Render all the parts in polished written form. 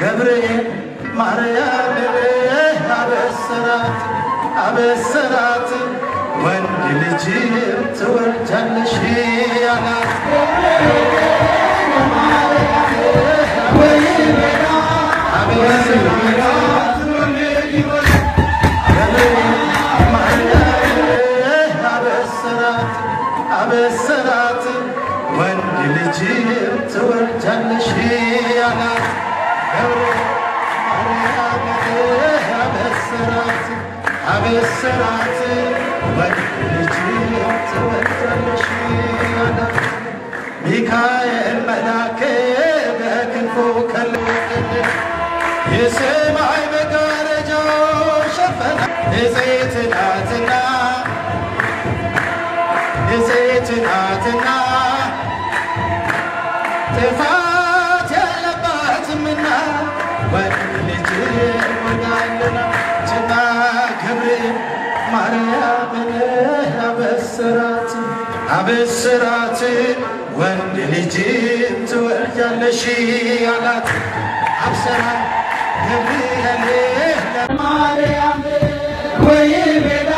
ገብርኤል ማርያም አበሰራት ወንድ ልጅ ትወልጃለሽ አላት አበሰራት ወንድ ልጅ ትወልጃለሽ አላት አበሰራት ወንድ ልጅ ትወልጃለሽ አላት ሚካኤል መልአክ በክንፉ ከለለ የሰማይ መጋረጃው ሸፈነ ንጽሕት ናትና ጥፋት የለባትምና ወንድ ልጅ ወልዳለና ጭና ገብርኤል ማርያምን አበሰራት ወንድ ልጅ ትወልጃለሽ አላት አብሰራ ገብርኤል ማርያም ወይ ቤላ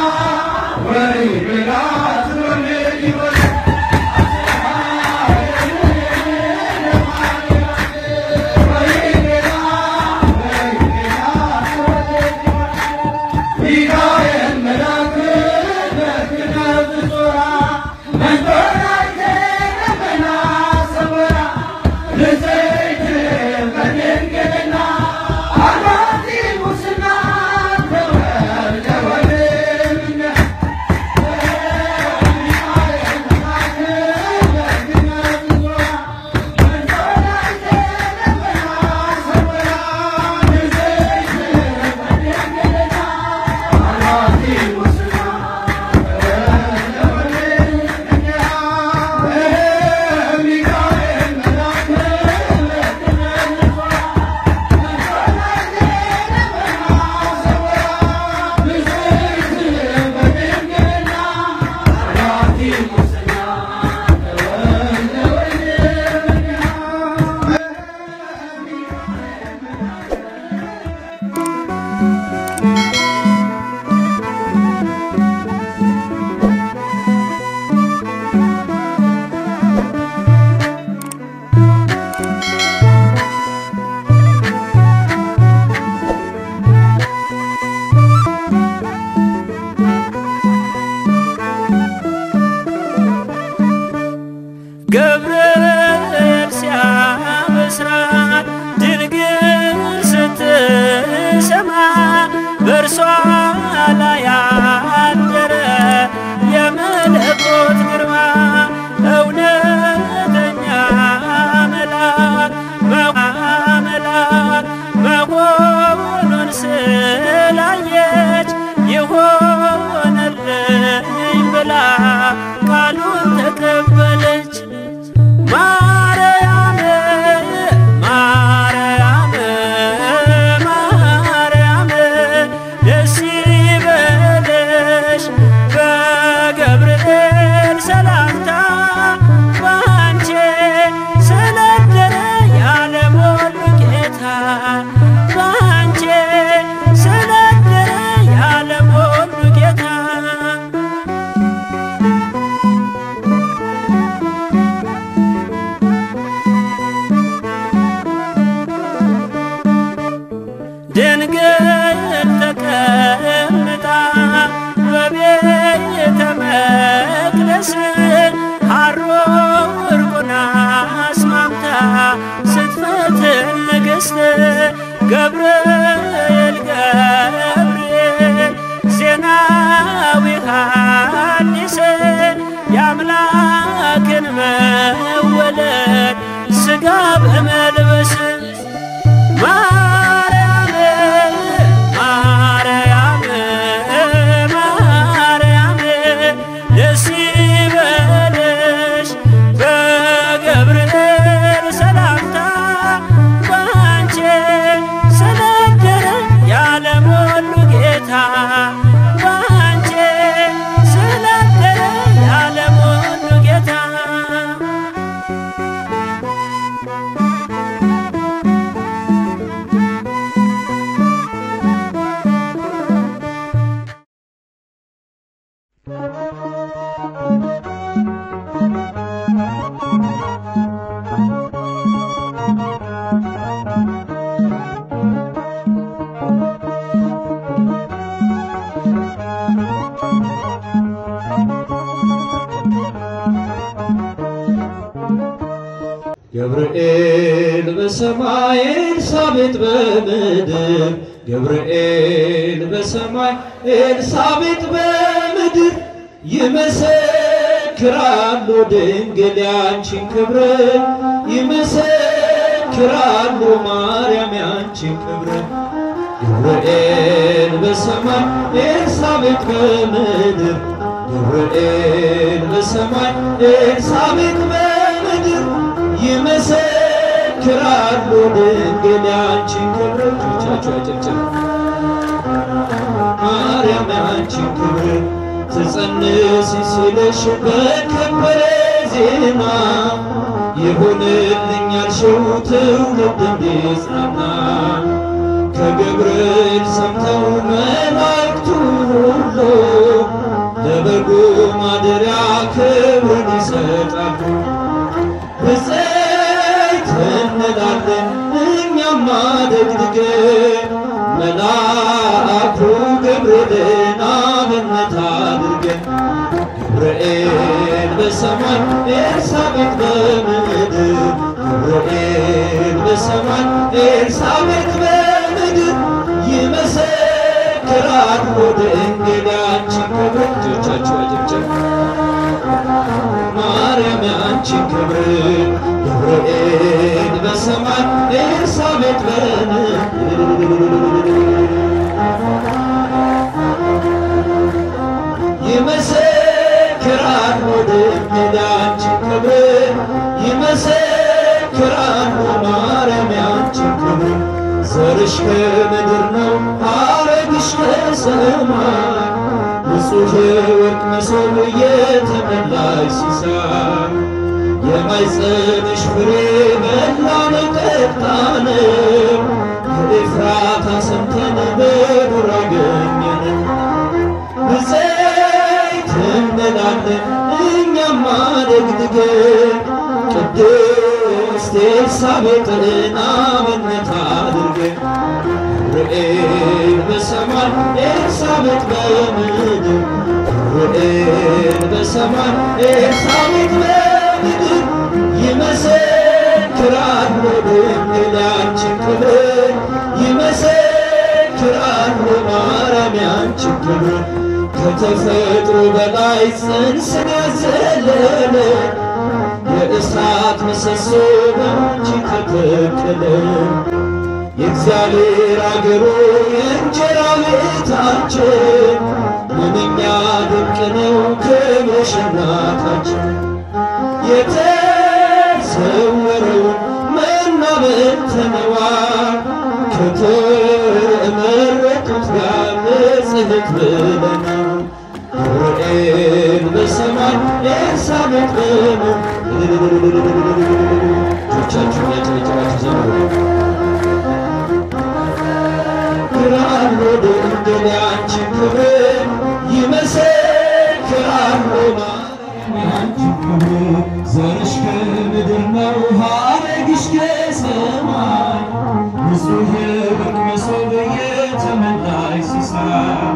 ገብርኤል በሰማይ ኤልሳቤጥ በምድር ገብርኤል በሰማይ ኤልሳቤጥ በምድር ይመሰክራሉ ድንግል ያንቺን ክብር ይመሰክራሉ ማርያም ያንቺን ክብር ገብርኤል በሰማይ ኤልሳቤጥ በምድር ገብርኤል በሰማይ ኤልሳቤጥ በምድር ይመሰክራሉ ድንግል ያንቺን ክብር እጆቻችሁ ያጨብጭቡ ማርያም ያንቺን ክብር ትጸንስ ሲልሽ በከበረ ዜና ይሁንልኝ ያልሽው ትውልድ እንዲጽናና ከገብርኤል ሰምተው መላእክቱ ሁሉ ለበጉ ማደሪያ ክብርን ይሰጣሉ ብፅዕት እንላለን እኛም አደግድገን መልአኩ ገብርኤልን አብነት አድርገን ገብርኤል በሰማይ ኤልሳቤጥ በምድር ገብርኤል በሰማይ ኤልሳቤጥ በምድር ይመሰክራሉ ድንግል ያንቺን ክብር እጆቻችሁ አጨብጭቡ ማርያም ያንቺን ክብር ገብርኤል በሰማይ ኤልሳቤጥ በምድር ይመሰክራሉ ድንግል ያንቺን ክብር ይመሰክራሉ ማርያም ያንቺን ክብር ዘርሽ ከምድር ነው ሐረግሽ ከሰማይ ንጹሕ የወርቅ መሶብ የተመላሽ ሲሳይ የማኅፀንሽ ፍሬ በላነው ጠጣነው ከኤፍራታ ሰምተን በዱር አገኘነው ብፅዕት እንላለን እኛም አደግድገን ቅድስት ኤልሳቤጥን አብነት አድርገን ገብርኤል በሰማይ ኤልሳቤጥ በምድር ገብርኤል በሰማይ ኤልሳቤጥ በምድር ይመሰክራሉ ድንግል ያንቺን ክብር ይመሰክራሉ ማርያም ያንቺን ክብር ከተፈጥሮ በላይ ጽንስን ያዘለለ የእሳት ምሰሶ ባንቺ ተተከለ የእግዚአብሔር አገሩ የእንጀራ ቤታችን ምንኛ ድንቅ ነው ክብርሽ እናታችን የተሰወረውን መና በልተነዋል ከተመረጡት ጋር ንጽሕት ብለናል ገብርኤል በሰማይ ኤልሳቤጥ በምድር እጆቻችሁን ያጨበጨባችሁ ዘምሩ ይመሰክራሉ ድንግል ያንቺን ክብር ይመሰክራሉ ማርያም ያንቺን ክብር ዘርሽ ከምድር ነው ሐረግሽ ከሰማይ ንጹሕ የወርቅ መሶብ የተመላሽ ሲሳይ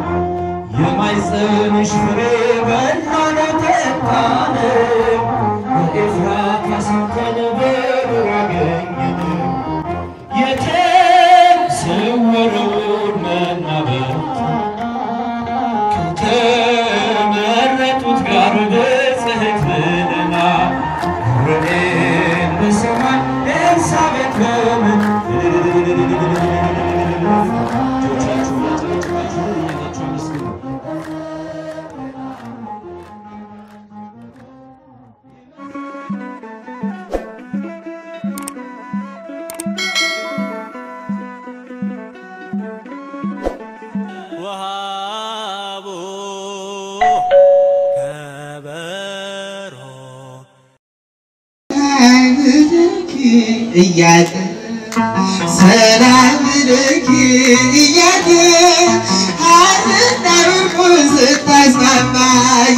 የማኅፀንሽ ፍሬ በላነው ጠጣነው በኤፍራታ ሰምተን በዱር አገኘነው የተሰወረውን መና በልተን ከተመረጡት ጋር ንጽሕት ብለናል ገብርኤል በሰማይ ኤልሳቤጥ በምድር እጆቻችሁ ያጨበጨባችሁ እያላችሁ አመስግኑ እያለ ሰላም ልኪ እያለ ሐርና ወርቁን ስታስማማ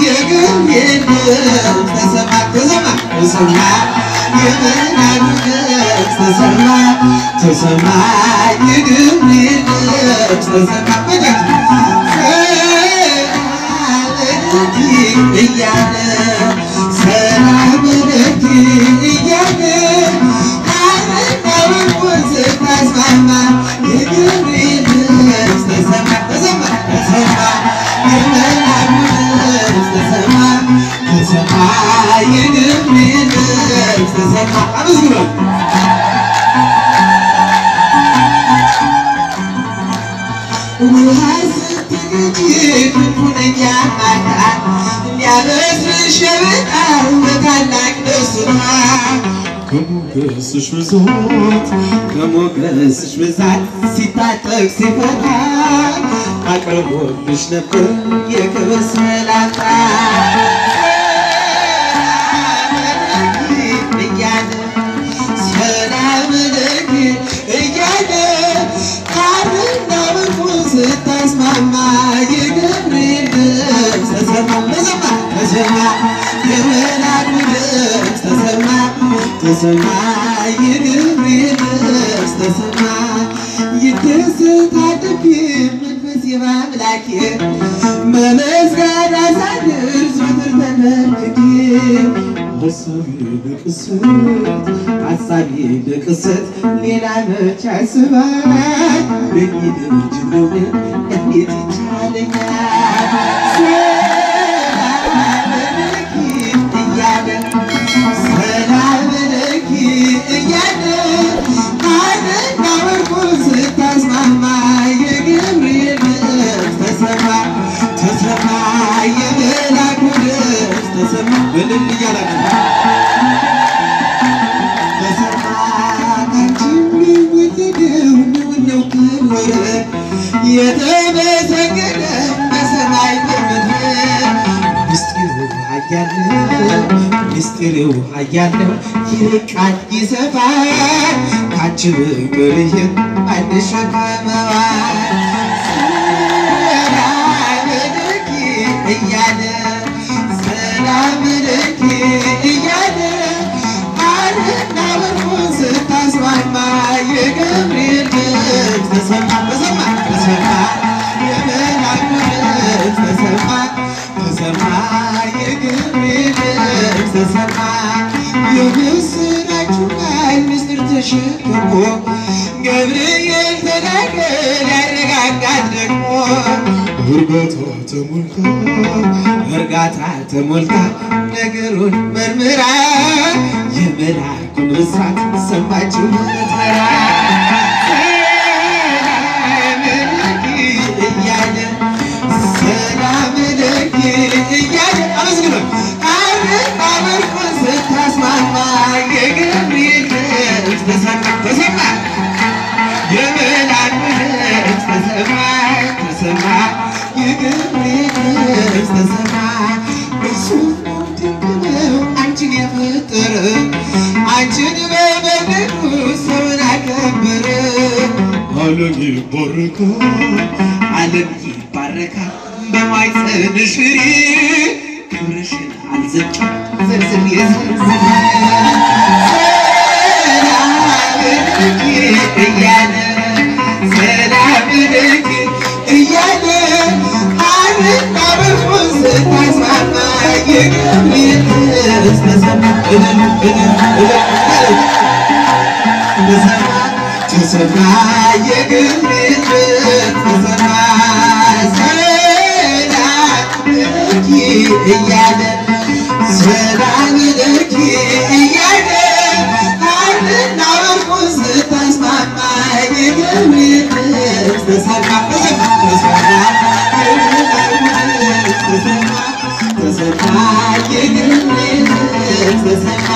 የገብርኤል ድምፅ ተሰማ ተሰማ ተሰማ የመላኩ ድምፅ ተሰማ ተሰማ የገብርኤል ድምፅ ተሰማ እያለ ሰላም ልኪ እያለ የገብርኤል ድምፅ ተሰማ አመስግኑ ውሃ ስትገጂ ክንፉነኛ ማታ ሊያበስርሽ የመጣው በታላቅ ደስታ ከሞገስሽ ብዛት ሲታጠቅ ሲፈታ አቅርቦልሽ ነበር የክብር ሰላምታ እያለ ሰላም ለኪ እያለ ቃልና ምርኩን ስታስማማ የገብርኤል ድምፅ ተሰማ የመላኩ ድምፅ ተሰማ የገብርኤል ድምፅ ተሰማ ይደሰታል ልቤ መንፈሴ በአምላኬ በምስጋና ሳድር ዘወትር ተንበርክኬ ሐሳቤ ለቅስት ሌላ መች ያስባል በእኔ ልጅ መውደድ እንዴት ይቻለኛል ሰላም ለኪ እያለ ቃልና ምርኩን ስታስማማ የገብርኤል ድምፅ ተሰማ የመላኩ ድምፅ ተሰማ እልል እያላችሁ ተሰማ ካንቺ የሚወደደው ነው ክብር የተመሰገነ በሰማይ በምድር ምስጢሩ ኃያለው ይርቃል ይሰፋል ካንቺ በቀር ይህን አንሸከመዋል ሰላም ለኪ እያለ ቃልና ምርኩን ስታስማማ የገብርኤል ድምፅ ተሰማ የመላኩ ድምፅ ተሰማ የገብርኤል ድምፅ ተሰማ የምስራቹ ቃል ምስጢር ተሸክሞ ገብርኤል ተናገር ያረጋጋል ደግሞ እርጋታ ተሞልታ ነገሩን መርምራ የመላኩን ብስራት ሰማችው ምትመራ ሰላም ለኪ እያለ አመስግኑ ቃልና ምርኩን ስታስማማ የገብርኤል ድምፅ ተሰማ የመላኩ ድምፅ ተሰማ የገብርኤል ድምፅ ተሰማ እሱ ድንቅ ነው አንቺን የፈጠረ አንቺን በመውደዱ ሰውን አከበረ ዓለም ይባረካል በማኅፀንሽ ፍሬ ክብርሽን አልዘልቅም ዘርዝሬ እያለ ሰላም ለኪ እያለ ቃልና ምርኩን ስታስማማ የገብርኤል ድምፅ ተሰማ የገብርኤል ድምፅ ተሰማ ሰላም ለኪ እያለ ቃልና ምርኩን ስታስማማ የገብርኤል ድምፅ ተሰማ የገብርኤል ድምፅ ተሰማ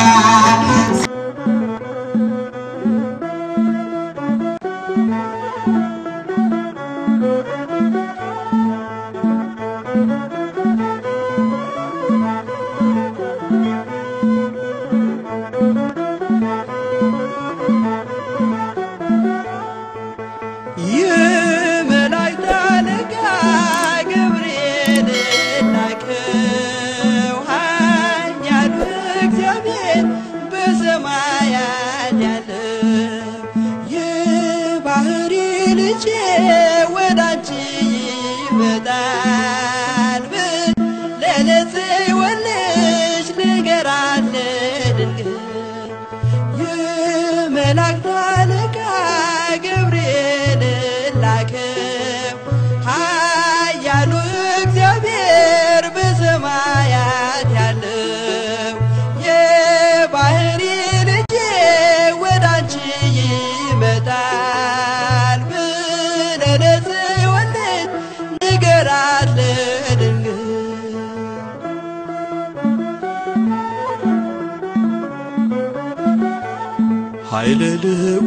ኃይለ ልዑል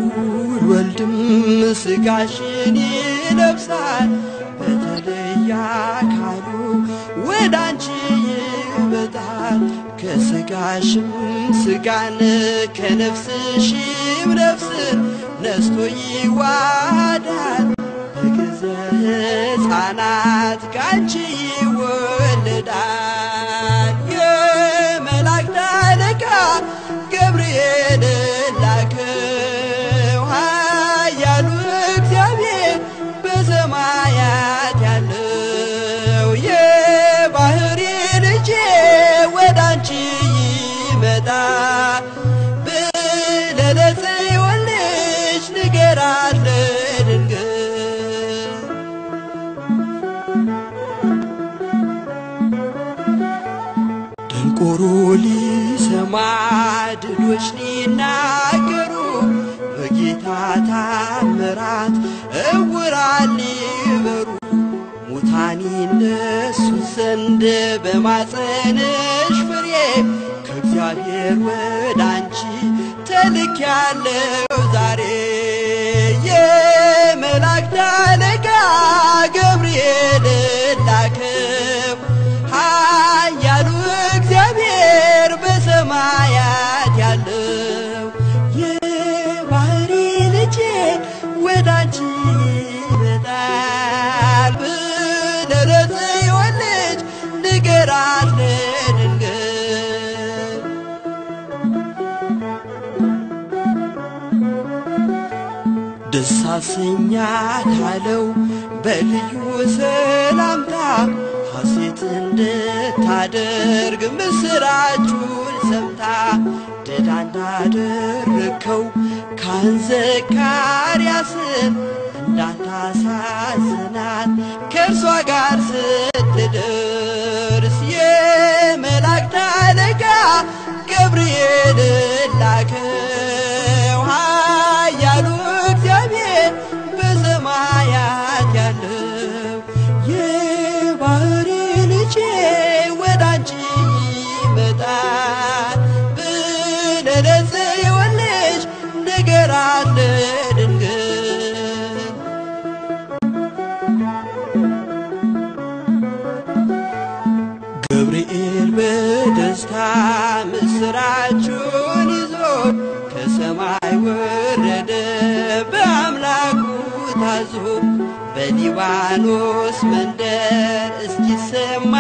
ወልድም ሥጋሽን ይለብሳል በተለየ አካሉ ወደ አንቺ ይመጣል ከሥጋሽም ሥጋን ከነፍስሽም ነፍስን ነስቶ ይዋሃዳል በግዘ ሕፃናት ካንቺ ይወለዳል የመላእክት አለቃ ገብርኤል ላከው ኃያሉ እግዚአብሔር በሰማያት ያለው የባሕሪ ልጄ ወደ አንቺ ይመጣል ብለህ ለጽዮን ልጅ ንገራት ለድንግል ደንቆሮ ሊሰማ ድሎች ሊናገሩ በጌታ ታምራት ዕውራን ሊበሩ ሙታን ይነሱ ዘንድ በማፀንሽ ፍሬ ከእግዚአብሔር ወደ አንቺ ተልኬያለሁ ዛሬ የመላእክት አለቃ ገብርኤል ላከው ኃያሉ እግዚአብሔር በሰማያት ያለው የባሕሪ ልጄ ወደ አንቺ ይመጣል ብለህ ለጽዮን ልጅ ንገራት ለድንግል ደስ አሰኛት አለው በልዩ ሰላምታ ሐሴት እንድታደርግ ምስራቹን ሰምታ ድዳ እንዳደረከው ካህን ዘካርያስን እንዳታሳዝናት ከእርሷ ጋር ስትደርስ የመላእክት አለቃ ገብርኤል ላከው ኃያሉ እግዚአብሔር በሰማያት ያለው የባሕሪ ልጄ ወደ አንቺ ይመጣል ብለህ ለጽዮን ልጅ ንገራት ለድንግል ገብርኤል በደስታ ምስራቹን ይዞ ከሰማይ ወረደ በአምላኩ ታዞ በሊባኖስ መንደር እስኪሰማ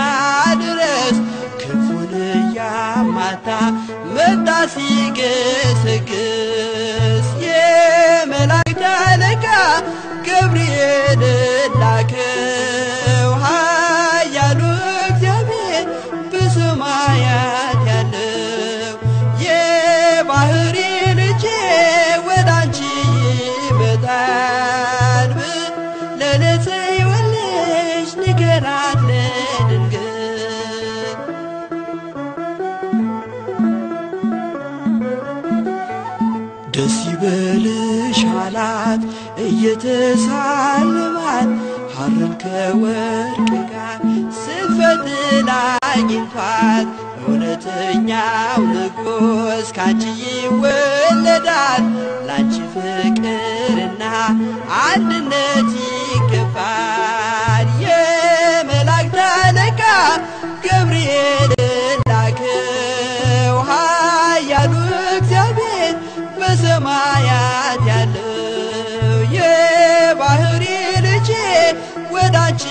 ድረስ ክንፉን እያማታ መጣ ሲገሰግስ የመላእክት አለቃ ገብርኤል ላከው ኃያሉ እግዚአብሔር በሰማያት ያለው የባሕሪ ልጄ ወደ አንቺ ይመጣል ብለህ ለጽዮን ልጅ ንገራት ለድንግል ደስ ይበልሽ አላት እየተሳለማት ሐርን ከወርቅ ጋር ስትፈትል አግኝቷት እውነተኛው ንጉሥ ካንቺ ይወለዳል ላንቺ ፍቅርና አንድነት ይገባል የመላእክት አለቃ ገብርኤል ላከው ኃያሉ እግዚአብሔር በሰማያት ያለው የባሕሪ ልጄ ወደ አንቺ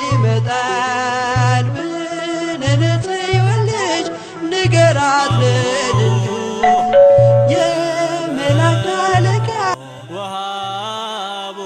ይመጣል ብለህ ለጽዮን ልጅ ንገራት ለድንግል የመላእክት አለቃ ወሃቦ